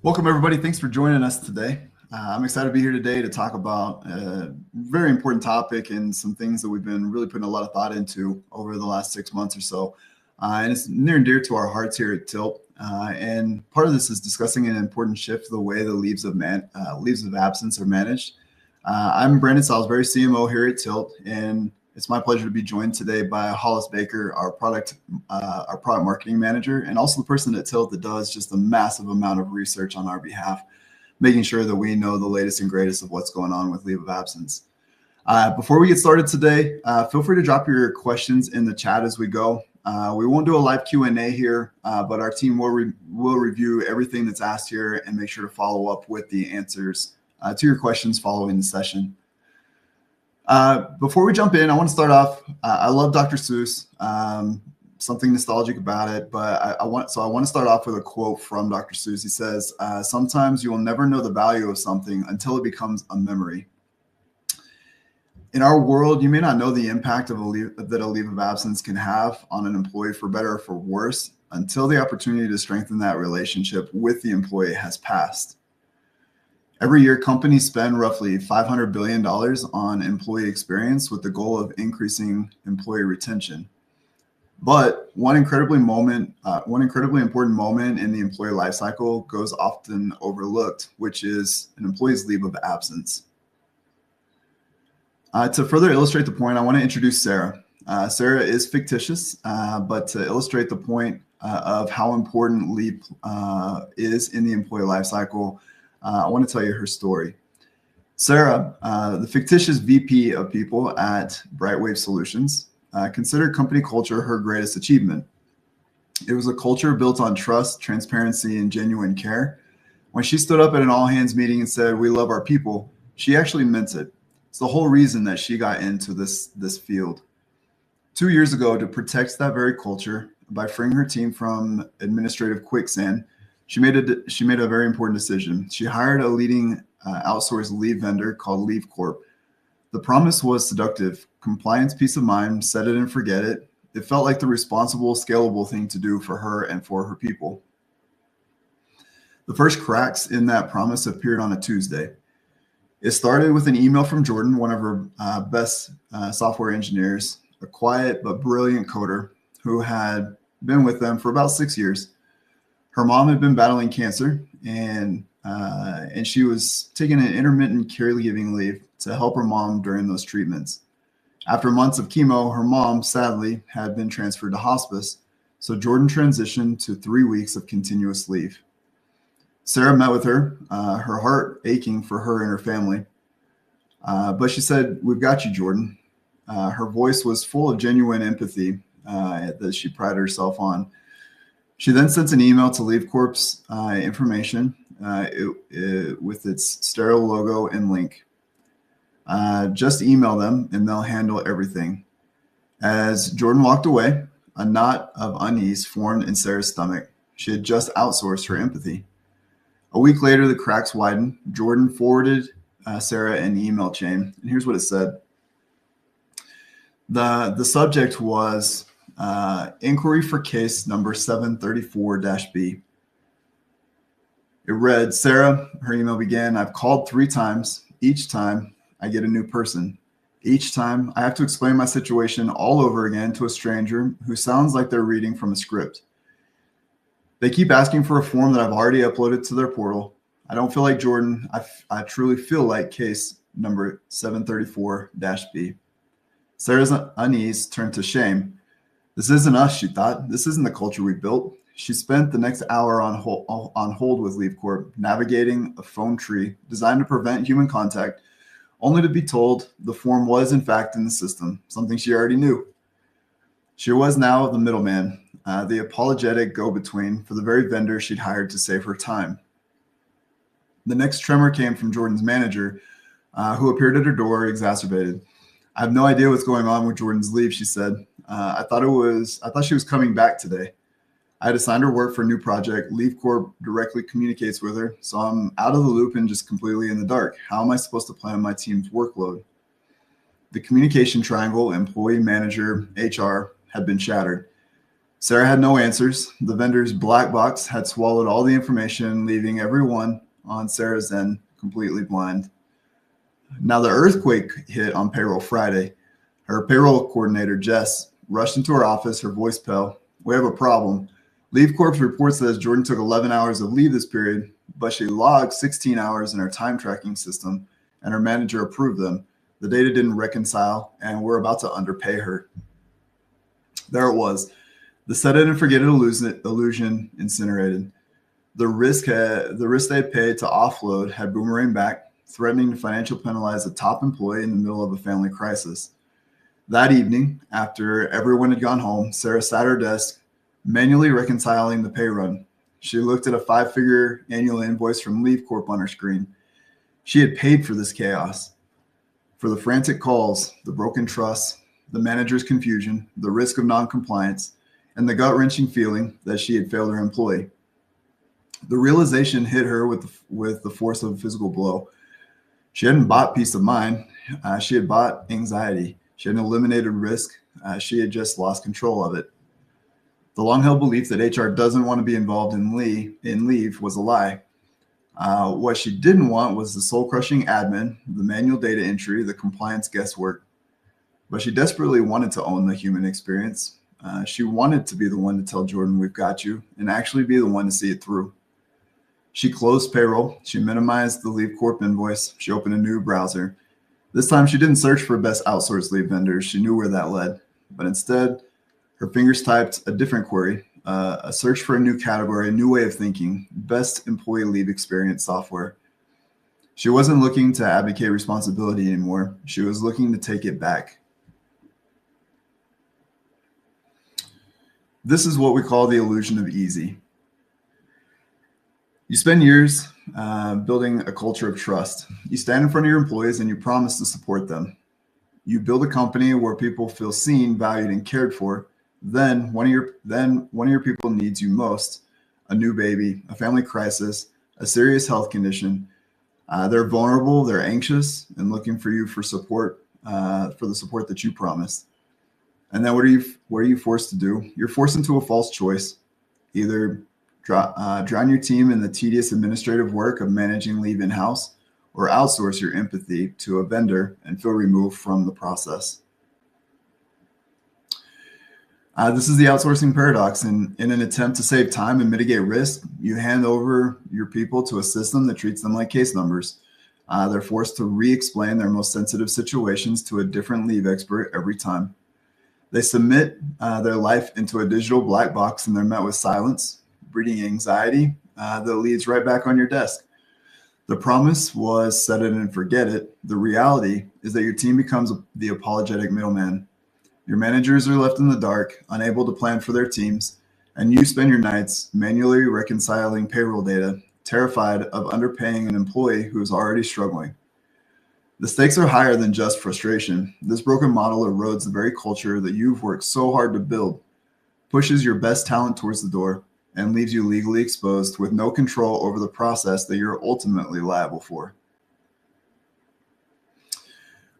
Welcome, everybody. Thanks for joining us today. I'm excited to be here today to talk about a very important topic and some things that we've been really putting a lot of thought into over the last 6 months or so. And it's near and dear to our hearts here at Tilt. And part of this is discussing an important shift to the way the leaves of absence are managed. I'm Brandon Salisbury, CMO here at Tilt, and it's my pleasure to be joined today by Hollis Baker, our product marketing manager, and also the person at Tilt that does just a massive amount of research on our behalf, making sure that we know the latest and greatest of what's going on with leave of absence. Before we get started today, feel free to drop your questions in the chat as we go. We won't do a live Q&A here, but our team will review everything that's asked here and make sure to follow up with the answers to your questions following the session. Before we jump in, I want to start off. I love Dr. Seuss, something nostalgic about it, but I want to start off with a quote from Dr. Seuss. He says, "Sometimes you will never know the value of something until it becomes a memory." In our world, you may not know the impact that a leave of absence can have on an employee, for better or for worse, until the opportunity to strengthen that relationship with the employee has passed. Every year, companies spend roughly $500 billion on employee experience with the goal of increasing employee retention. But one incredibly important moment in the employee lifecycle goes often overlooked, which is an employee's leave of absence. To further illustrate the point, I want to introduce Sarah. Sarah is fictitious, but to illustrate the point of how important leave is in the employee lifecycle, I want to tell you her story. Sarah, the fictitious VP of people at Brightwave Solutions, considered company culture her greatest achievement. It was a culture built on trust, transparency, and genuine care. When she stood up at an all-hands meeting and said, "We love our people," she actually meant it. It's the whole reason that she got into this field. 2 years ago, to protect that very culture by freeing her team from administrative quicksand, she made a very important decision. She hired a leading outsourced leave vendor called Leave Corp. The promise was seductive: compliance, peace of mind, set it and forget it. It felt like the responsible, scalable thing to do for her and for her people. The first cracks in that promise appeared on a Tuesday. It started with an email from Jordan, one of her best software engineers, a quiet but brilliant coder who had been with them for about 6 years. Her mom had been battling cancer, and she was taking an intermittent caregiving leave to help her mom during those treatments. After months of chemo, her mom, sadly, had been transferred to hospice, so Jordan transitioned to 3 weeks of continuous leave. Sarah met with her, her heart aching for her and her family. But she said, "We've got you, Jordan." Her voice was full of genuine empathy that she prided herself on. She then sent an email to Leave Corp's information with its sterile logo and link. Just email them and they'll handle everything. As Jordan walked away, a knot of unease formed in Sarah's stomach. She had just outsourced her empathy. A week later, the cracks widened. Jordan forwarded Sarah an email chain, and here's what it said. The subject was inquiry for case number 734-B. It read, "Sarah," her email began, "I've called 3 times. Each time I get a new person. Each time I have to explain my situation all over again to a stranger who sounds like they're reading from a script. They keep asking for a form that I've already uploaded to their portal. I don't feel like Jordan. I truly feel like case number 734-B. Sarah's unease turned to shame. This isn't us, she thought. This isn't the culture we built. She spent the next hour on hold with Leave Corp, navigating a phone tree designed to prevent human contact, only to be told the form was, in fact, in the system, something she already knew. She was now the middleman, the apologetic go-between for the very vendor she'd hired to save her time. The next tremor came from Jordan's manager, who appeared at her door exacerbated. I have no idea what's going on with Jordan's leave, she said. I thought she was coming back today. I had assigned her work for a new project. Leave Corp directly communicates with her, so I'm out of the loop and just completely in the dark. How am I supposed to plan my team's workload? The communication triangle, employee, manager, HR, had been shattered. Sarah had no answers. The vendor's black box had swallowed all the information, leaving everyone on Sarah's end completely blind. Now, the earthquake hit on payroll Friday. Her payroll coordinator, Jess, rushed into her office, her voice pale. "We have a problem. Leave Corp reports that Jordan took 11 hours of leave this period, but she logged 16 hours in her time tracking system, and her manager approved them. The data didn't reconcile, and we're about to underpay her." There it was. The set it and forget it illusion incinerated. The risk they paid to offload had boomeranged back, threatening to financially penalize a top employee in the middle of a family crisis. That evening, after everyone had gone home, Sarah sat at her desk, manually reconciling the pay run. She looked at a 5-figure annual invoice from Leave Corp on her screen. She had paid for this chaos, for the frantic calls, the broken trust, the manager's confusion, the risk of non-compliance, and the gut-wrenching feeling that she had failed her employee. The realization hit her with the force of a physical blow. She hadn't bought peace of mind. She had bought anxiety. She hadn't eliminated risk. She had just lost control of it. The long-held belief that HR doesn't want to be involved in leave was a lie. What she didn't want was the soul-crushing admin, the manual data entry, the compliance guesswork. But she desperately wanted to own the human experience. She wanted to be the one to tell Jordan, "We've got you," and actually be the one to see it through. She closed payroll. She minimized the Leave Corp invoice. She opened a new browser. This time, she didn't search for best outsourced leave vendors. She knew where that led. But instead, her fingers typed a different query, a search for a new category, a new way of thinking, best employee leave experience software. She wasn't looking to abdicate responsibility anymore. She was looking to take it back. This is what we call the illusion of easy. You spend years building a culture of trust. You stand in front of your employees and you promise to support them. You build a company where people feel seen, valued, and cared for. Then one of your people needs you most: a new baby, a family crisis, a serious health condition. They're vulnerable, they're anxious, and looking for you for support, for the support that you promised. And then what are you forced to do? You're forced into a false choice. Either drown your team in the tedious administrative work of managing leave in-house, or outsource your empathy to a vendor and feel removed from the process. This is the outsourcing paradox. In an attempt to save time and mitigate risk, you hand over your people to a system that treats them like case numbers. They're forced to re-explain their most sensitive situations to a different leave expert every time. They submit their life into a digital black box, and they're met with silence, breeding anxiety that leads right back on your desk. The promise was set it and forget it. The reality is that your team becomes the apologetic middleman. Your managers are left in the dark, unable to plan for their teams, and you spend your nights manually reconciling payroll data, terrified of underpaying an employee who is already struggling. The stakes are higher than just frustration. This broken model erodes the very culture that you've worked so hard to build, pushes your best talent towards the door, and leaves you legally exposed with no control over the process that you're ultimately liable for.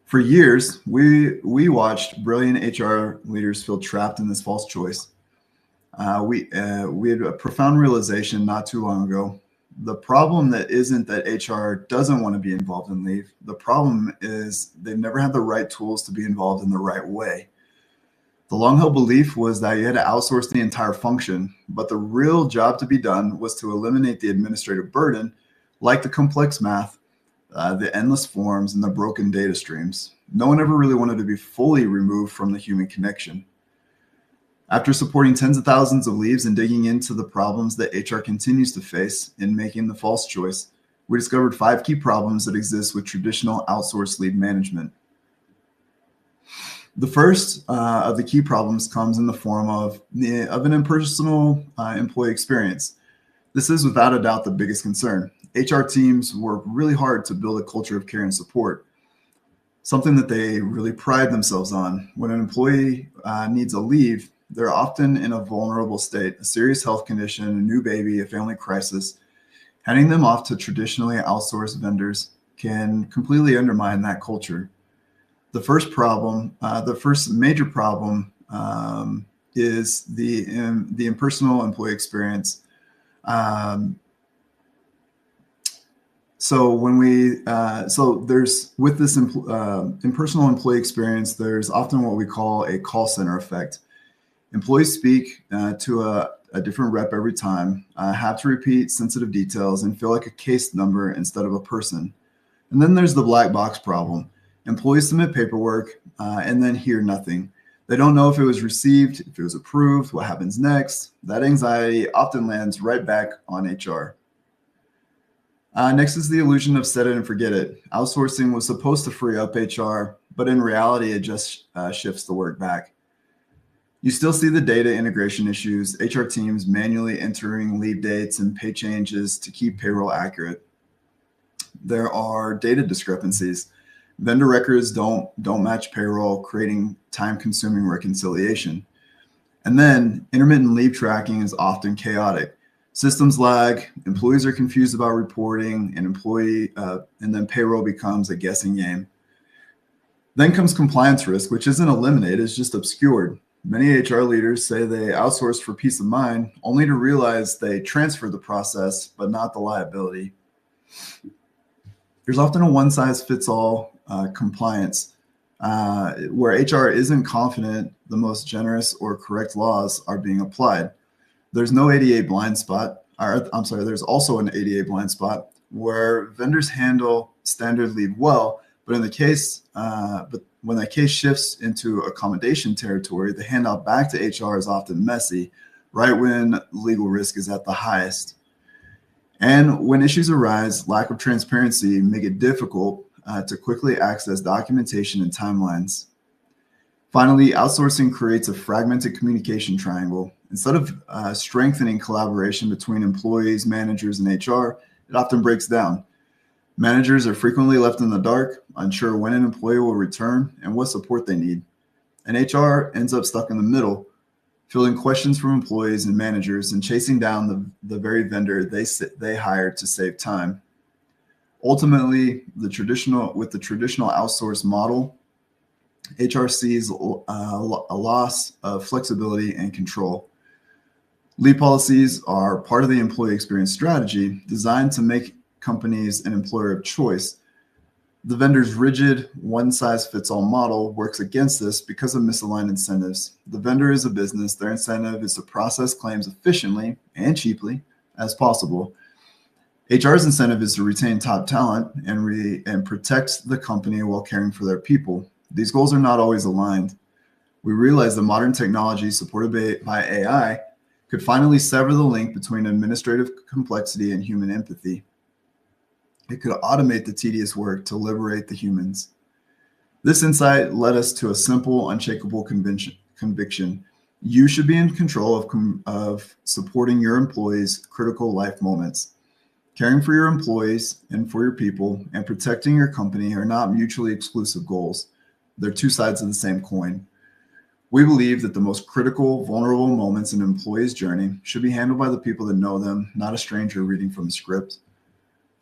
For years, we watched brilliant HR leaders feel trapped in this false choice. We had a profound realization not too long ago. The problem that isn't that HR doesn't want to be involved in leave. The problem is they've never had the right tools to be involved in the right way. The long-held belief was that you had to outsource the entire function, but the real job to be done was to eliminate the administrative burden, like the complex math, the endless forms, and the broken data streams. No one ever really wanted to be fully removed from the human connection. After supporting tens of thousands of leaves and digging into the problems that HR continues to face in making the false choice, we discovered 5 key problems that exist with traditional outsourced leave management. The first of the key problems comes in the form of an impersonal employee experience. This is without a doubt the biggest concern. HR teams work really hard to build a culture of care and support, something that they really pride themselves on. When an employee needs a leave, they're often in a vulnerable state, a serious health condition, a new baby, a family crisis. Handing them off to traditionally outsourced vendors can completely undermine that culture. The first major problem is the impersonal employee experience. So when we there's with this impersonal employee experience, there's often what we call a call center effect. Employees speak to a different rep every time, have to repeat sensitive details, and feel like a case number instead of a person. And then there's the black box problem. Employees submit paperwork and then hear nothing. They don't know if it was received, if it was approved, what happens next. That anxiety often lands right back on HR. Next is the illusion of set it and forget it. Outsourcing was supposed to free up HR, but in reality, it just shifts the work back. You still see the data integration issues, HR teams manually entering leave dates and pay changes to keep payroll accurate. There are data discrepancies. Vendor records don't match payroll, creating time-consuming reconciliation. And then intermittent leave tracking is often chaotic. Systems lag, employees are confused about reporting, and then payroll becomes a guessing game. Then comes compliance risk, which isn't eliminated, it's just obscured. Many HR leaders say they outsource for peace of mind, only to realize they transfer the process, but not the liability. There's often a one-size-fits-all compliance where HR isn't confident the most generous or correct laws are being applied. There's no ADA blind spot, there's also an ADA blind spot where vendors handle standard leave well, but when the case shifts into accommodation territory, the handout back to HR is often messy, right when legal risk is at the highest. And when issues arise, lack of transparency make it difficult to quickly access documentation and timelines. Finally, outsourcing creates a fragmented communication triangle. Instead of strengthening collaboration between employees, managers, and HR, it often breaks down. Managers are frequently left in the dark, unsure when an employee will return and what support they need. And HR ends up stuck in the middle, fielding questions from employees and managers and chasing down the very vendor they hired to save time. Ultimately, with the traditional outsource model, HR sees a loss of flexibility and control. Leave policies are part of the employee experience strategy designed to make companies an employer of choice. The vendor's rigid one-size-fits-all model works against this because of misaligned incentives. The vendor is a business. Their incentive is to process claims efficiently and cheaply as possible. HR's incentive is to retain top talent and protect the company while caring for their people. These goals are not always aligned. We realize that modern technology supported by AI could finally sever the link between administrative complexity and human empathy. It could automate the tedious work to liberate the humans. This insight led us to a simple, unshakable conviction. You should be in control of supporting your employees' critical life moments. Caring for your employees and for your people and protecting your company are not mutually exclusive goals. They're two sides of the same coin. We believe that the most critical, vulnerable moments in an employee's journey should be handled by the people that know them, not a stranger reading from a script.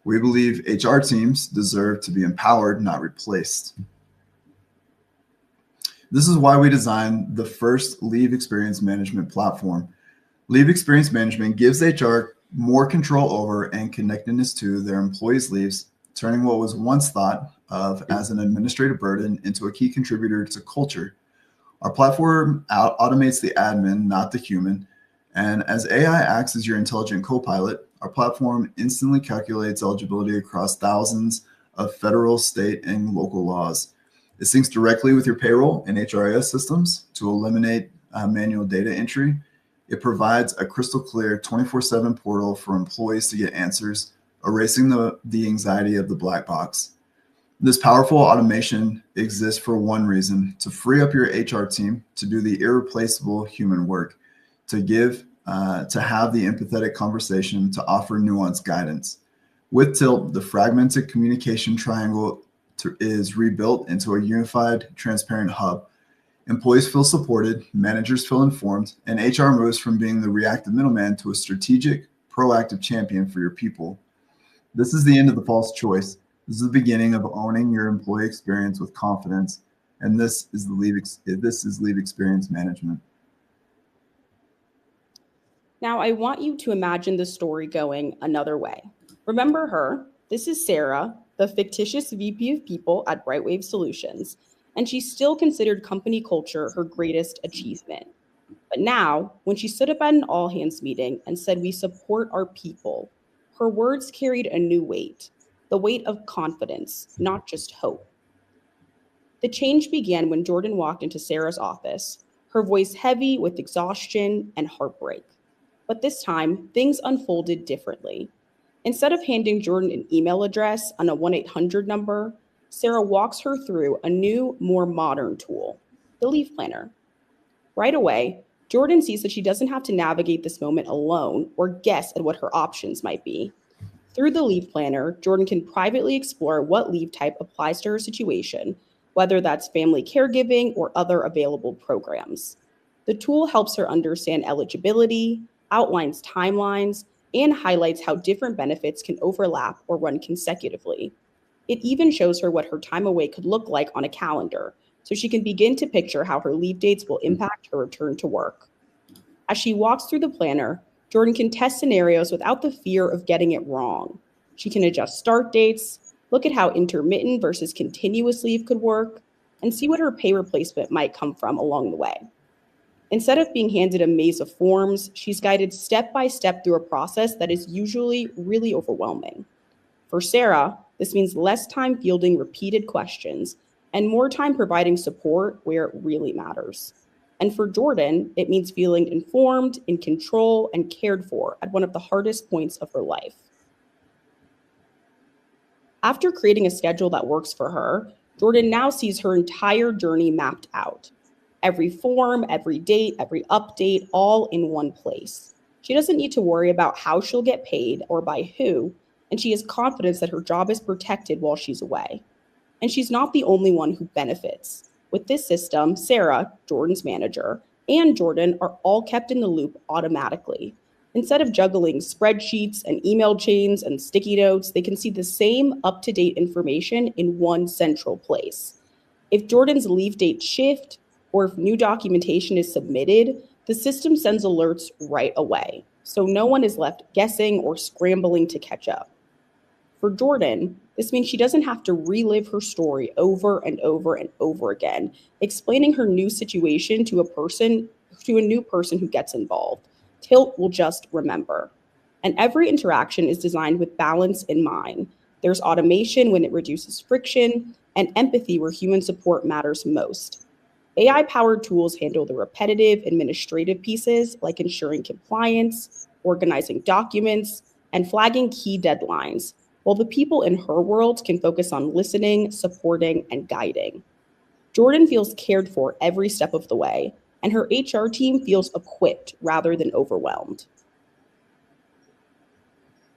We believe HR teams deserve to be empowered, not replaced. This is why we designed the first leave experience management platform. Leave experience management gives HR more control over and connectedness to their employees' leaves, turning what was once thought of as an administrative burden into a key contributor to culture. Our platform automates the admin, not the human. And as AI acts as your intelligent co-pilot, our platform instantly calculates eligibility across thousands of federal, state, and local laws. It syncs directly with your payroll and HRIS systems to eliminate manual data entry. It provides a crystal clear 24/7 portal for employees to get answers, erasing the anxiety of the black box. This powerful automation exists for one reason: to free up your HR team to do the irreplaceable human work, to have the empathetic conversation, to offer nuanced guidance. With Tilt, the fragmented communication triangle is rebuilt into a unified, transparent hub. Employees feel supported, managers feel informed, and HR moves from being the reactive middleman to a strategic, proactive champion for your people. This is the end of the false choice. This is the beginning of owning your employee experience with confidence, and this is leave experience management. Now, I want you to imagine the story going another way. Remember her. This is Sarah, the fictitious VP of People at Brightwave Solutions, and she still considered company culture her greatest achievement. But now, when she stood up at an all hands meeting and said, "We support our people," her words carried a new weight, the weight of confidence, not just hope. The change began when Jordan walked into Sarah's office, her voice heavy with exhaustion and heartbreak. But this time, things unfolded differently. Instead of handing Jordan an email address on a 1-800 number, Sarah walks her through a new, more modern tool, the Leave Planner. Right away, Jordan sees that she doesn't have to navigate this moment alone or guess at what her options might be. Through the Leave Planner, Jordan can privately explore what leave type applies to her situation, whether that's family caregiving or other available programs. The tool helps her understand eligibility, outlines timelines, and highlights how different benefits can overlap or run consecutively. It even shows her what her time away could look like on a calendar, so she can begin to picture how her leave dates will impact her return to work. As she walks through the planner, Jordan can test scenarios without the fear of getting it wrong. She can adjust start dates, look at how intermittent versus continuous leave could work, and see what her pay replacement might come from along the way. Instead of being handed a maze of forms, she's guided step by step through a process that is usually really overwhelming. For Sarah, this means less time fielding repeated questions and more time providing support where it really matters. And for Jordan, it means feeling informed, in control, and cared for at one of the hardest points of her life. After creating a schedule that works for her, Jordan now sees her entire journey mapped out. Every form, every date, every update, all in one place. She doesn't need to worry about how she'll get paid or by who, and she has confidence that her job is protected while she's away. And she's not the only one who benefits. With this system, Sarah, Jordan's manager, and Jordan are all kept in the loop automatically. Instead of juggling spreadsheets and email chains and sticky notes, they can see the same up-to-date information in one central place. If Jordan's leave dates shift, or if new documentation is submitted, the system sends alerts right away, so no one is left guessing or scrambling to catch up. For Jordan, this means she doesn't have to relive her story over and over and over again, explaining her new situation to a new person who gets involved. Tilt will just remember. And every interaction is designed with balance in mind. There's automation when it reduces friction, and empathy where human support matters most. AI-powered tools handle the repetitive administrative pieces like ensuring compliance, organizing documents, and flagging key deadlines, while the people in her world can focus on listening, supporting, and guiding. Jordan feels cared for every step of the way, and her HR team feels equipped rather than overwhelmed.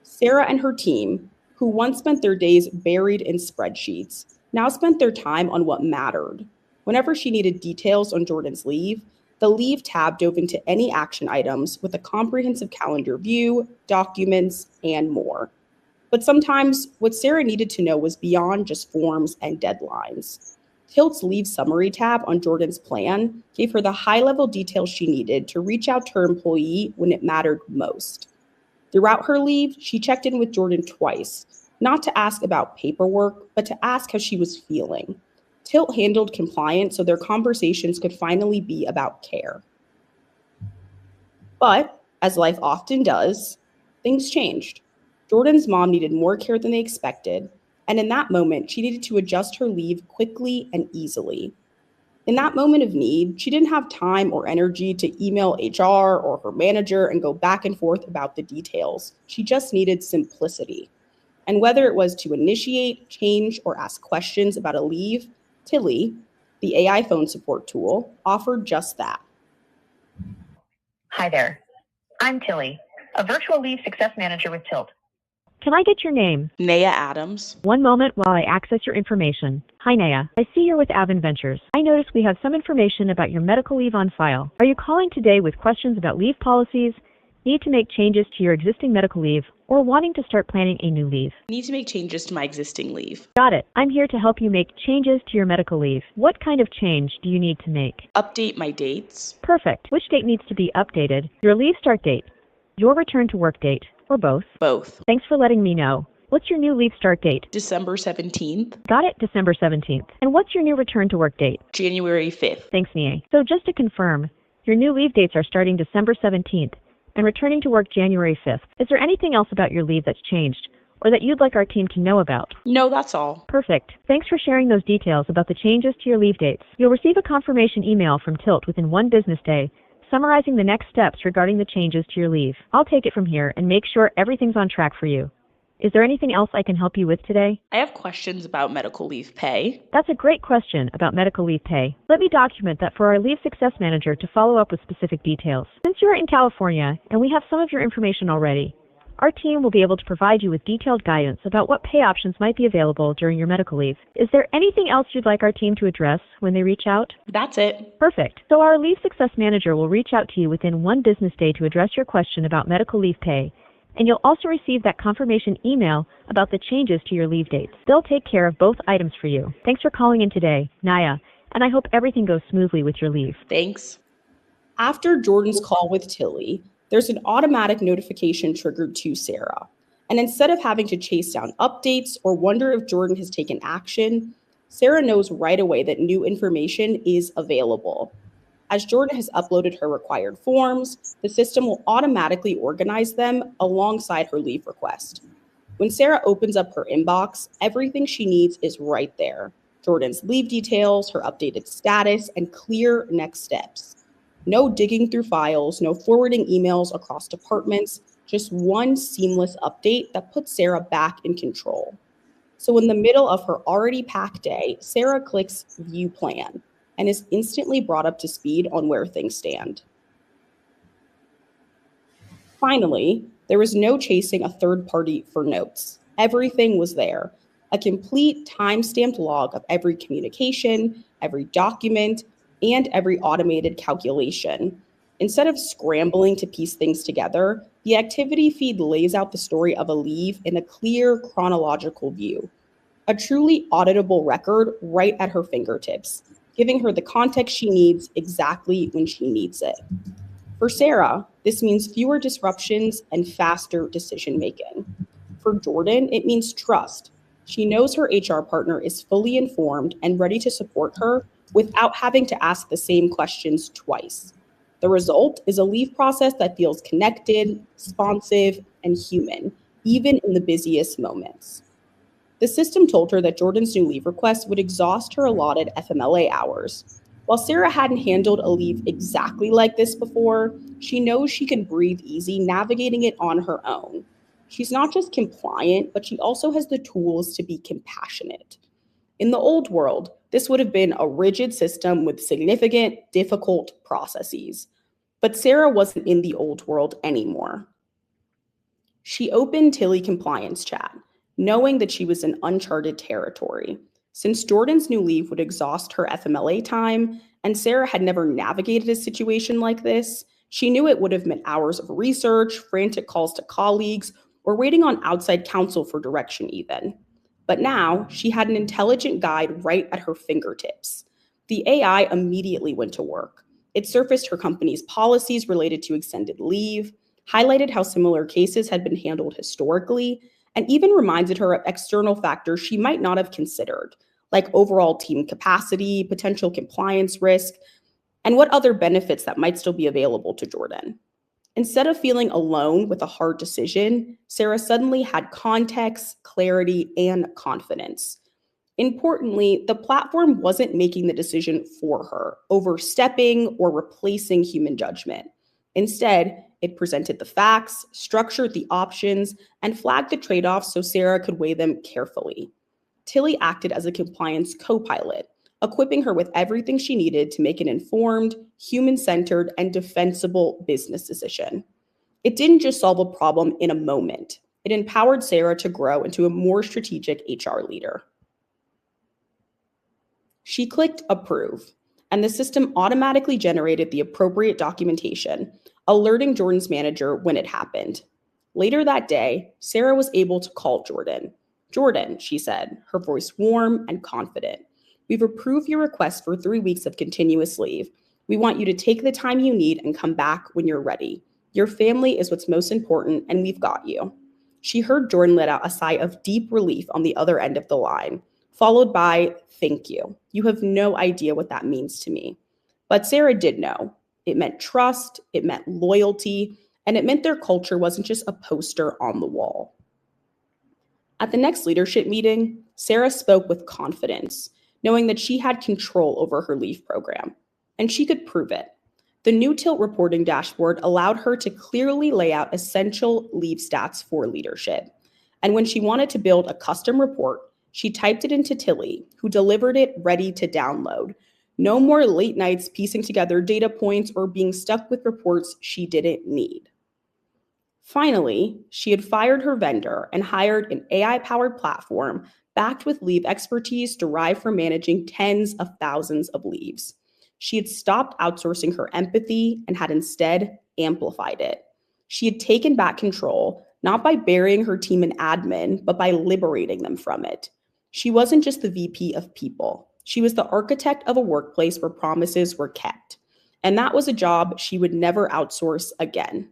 Sarah and her team, who once spent their days buried in spreadsheets, now spent their time on what mattered. Whenever she needed details on Jordan's leave, the Leave tab dove into any action items with a comprehensive calendar view, documents, and more. But sometimes what Sarah needed to know was beyond just forms and deadlines. Tilt's Leave Summary tab on Jordan's plan gave her the high-level details she needed to reach out to her employee when it mattered most. Throughout her leave, she checked in with Jordan twice, not to ask about paperwork, but to ask how she was feeling. Tilt handled compliance so their conversations could finally be about care. But, as life often does, things changed. Jordan's mom needed more care than they expected, and in that moment, she needed to adjust her leave quickly and easily. In that moment of need, she didn't have time or energy to email HR or her manager and go back and forth about the details. She just needed simplicity. And whether it was to initiate, change, or ask questions about a leave, Tilly, the AI phone support tool, offered just that. Hi there. I'm Tilly, a virtual leave success manager with Tilt. Can I get your name? Naya Adams. One moment while I access your information. Hi, Naya. I see you're with Avon Ventures. I notice we have some information about your medical leave on file. Are you calling today with questions about leave policies, need to make changes to your existing medical leave, or wanting to start planning a new leave? Need to make changes to my existing leave. Got it. I'm here to help you make changes to your medical leave. What kind of change do you need to make? Update my dates. Perfect. Which date needs to be updated? Your leave start date, Your return to work date, or both. Both. Thanks for letting me know. What's your new leave start date? December 17th. Got it, December 17th. And what's your new return to work date? January 5th. Thanks, Nia. So just to confirm, your new leave dates are starting December 17th and returning to work January 5th. Is there anything else about your leave that's changed or that you'd like our team to know about? No, that's all. Perfect. Thanks for sharing those details about the changes to your leave dates. You'll receive a confirmation email from Tilt within 1 business day summarizing the next steps regarding the changes to your leave. I'll take it from here and make sure everything's on track for you. Is there anything else I can help you with today? I have questions about medical leave pay. That's a great question about medical leave pay. Let me document that for our Leave Success Manager to follow up with specific details. Since you're in California and we have some of your information already, our team will be able to provide you with detailed guidance about what pay options might be available during your medical leave. Is there anything else you'd like our team to address when they reach out? That's it. Perfect. So our Leave Success Manager will reach out to you within 1 business day to address your question about medical leave pay. And you'll also receive that confirmation email about the changes to your leave dates. They'll take care of both items for you. Thanks for calling in today, Naya, and I hope everything goes smoothly with your leave. Thanks. After Jordan's call with Tilly, there's an automatic notification triggered to Sarah. And instead of having to chase down updates or wonder if Jordan has taken action, Sarah knows right away that new information is available. As Jordan has uploaded her required forms, the system will automatically organize them alongside her leave request. When Sarah opens up her inbox, everything she needs is right there. Jordan's leave details, her updated status, and clear next steps. No digging through files, no forwarding emails across departments, just one seamless update that puts Sarah back in control. So in the middle of her already packed day, Sarah clicks View Plan and is instantly brought up to speed on where things stand. Finally, there was no chasing a third party for notes. Everything was there. A complete time-stamped log of every communication, every document, and every automated calculation. Instead of scrambling to piece things together, the activity feed lays out the story of a leave in a clear chronological view. A truly auditable record right at her fingertips, giving her the context she needs exactly when she needs it. For Sarah, this means fewer disruptions and faster decision-making. For Jordan, it means trust. She knows her HR partner is fully informed and ready to support her without having to ask the same questions twice. The result is a leave process that feels connected, responsive, and human, even in the busiest moments. The system told her that Jordan's new leave request would exhaust her allotted FMLA hours. While Sarah hadn't handled a leave exactly like this before, she knows she can breathe easy navigating it on her own. She's not just compliant, but she also has the tools to be compassionate. In the old world, this would have been a rigid system with significant, difficult processes. But Sarah wasn't in the old world anymore. She opened Tilly Compliance Chat, knowing that she was in uncharted territory. Since Jordan's new leave would exhaust her FMLA time, and Sarah had never navigated a situation like this, she knew it would have meant hours of research, frantic calls to colleagues, or waiting on outside counsel for direction even. But now, she had an intelligent guide right at her fingertips. The AI immediately went to work. It surfaced her company's policies related to extended leave, highlighted how similar cases had been handled historically, and even reminded her of external factors she might not have considered, like overall team capacity, potential compliance risk, and what other benefits that might still be available to Jordan. Instead of feeling alone with a hard decision, Sarah suddenly had context, clarity, and confidence. Importantly, the platform wasn't making the decision for her, overstepping or replacing human judgment. Instead, it presented the facts, structured the options, and flagged the trade-offs so Sarah could weigh them carefully. Tilly acted as a compliance co-pilot, equipping her with everything she needed to make an informed, human-centered, and defensible business decision. It didn't just solve a problem in a moment. It empowered Sarah to grow into a more strategic HR leader. She clicked Approve, and the system automatically generated the appropriate documentation, alerting Jordan's manager when it happened. Later that day, Sarah was able to call Jordan. "Jordan," she said, her voice warm and confident. "We've approved your request for 3 weeks of continuous leave. We want you to take the time you need and come back when you're ready. Your family is what's most important, and we've got you." She heard Jordan let out a sigh of deep relief on the other end of the line, followed by, "Thank you. You have no idea what that means to me." But Sarah did know. It meant trust, it meant loyalty, and it meant their culture wasn't just a poster on the wall. At the next leadership meeting, Sarah spoke with confidence, knowing that she had control over her leave program, and she could prove it. The new Tilt reporting dashboard allowed her to clearly lay out essential leave stats for leadership. And when she wanted to build a custom report, she typed it into Tilly, who delivered it ready to download. No more late nights piecing together data points or being stuck with reports she didn't need. Finally, she had fired her vendor and hired an AI-powered platform backed with leave expertise derived from managing tens of thousands of leaves. She had stopped outsourcing her empathy and had instead amplified it. She had taken back control, not by burying her team in admin, but by liberating them from it. She wasn't just the VP of people. She was the architect of a workplace where promises were kept. And that was a job she would never outsource again.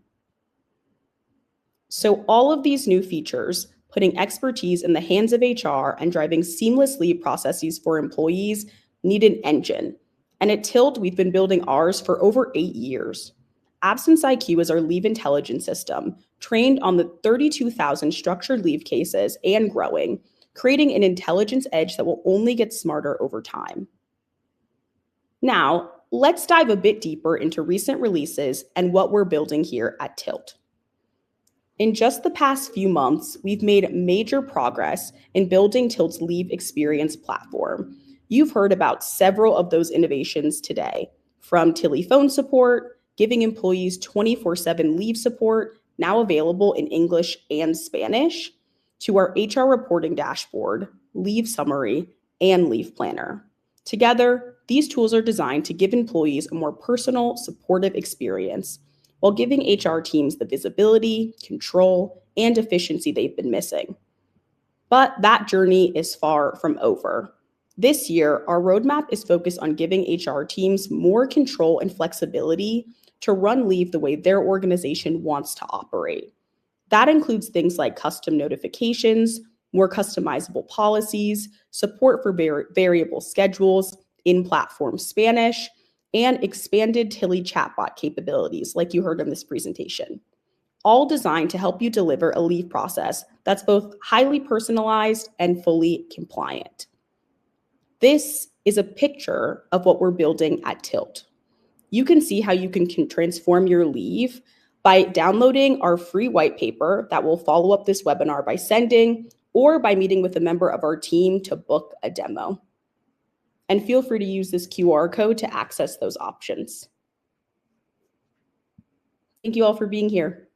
So all of these new features, putting expertise in the hands of HR and driving seamless leave processes for employees, need an engine. And at Tilt, we've been building ours for over 8 years. Absence IQ is our leave intelligence system, trained on the 32,000 structured leave cases and growing, creating an intelligence edge that will only get smarter over time. Now, let's dive a bit deeper into recent releases and what we're building here at Tilt. In just the past few months, we've made major progress in building Tilt's leave experience platform. You've heard about several of those innovations today, from Tilly phone support, giving employees 24/7 leave support, now available in English and Spanish, to our HR reporting dashboard, leave summary, and leave planner. Together, these tools are designed to give employees a more personal, supportive experience, while giving HR teams the visibility, control, and efficiency they've been missing. But that journey is far from over. This year, our roadmap is focused on giving HR teams more control and flexibility to run leave the way their organization wants to operate. That includes things like custom notifications, more customizable policies, support for variable schedules, in-platform Spanish, and expanded Tilly chatbot capabilities, like you heard in this presentation, all designed to help you deliver a leave process that's both highly personalized and fully compliant. This is a picture of what we're building at Tilt. You can see how you can transform your leave by downloading our free white paper that will follow up this webinar by sending, or by meeting with a member of our team to book a demo. And feel free to use this QR code to access those options. Thank you all for being here.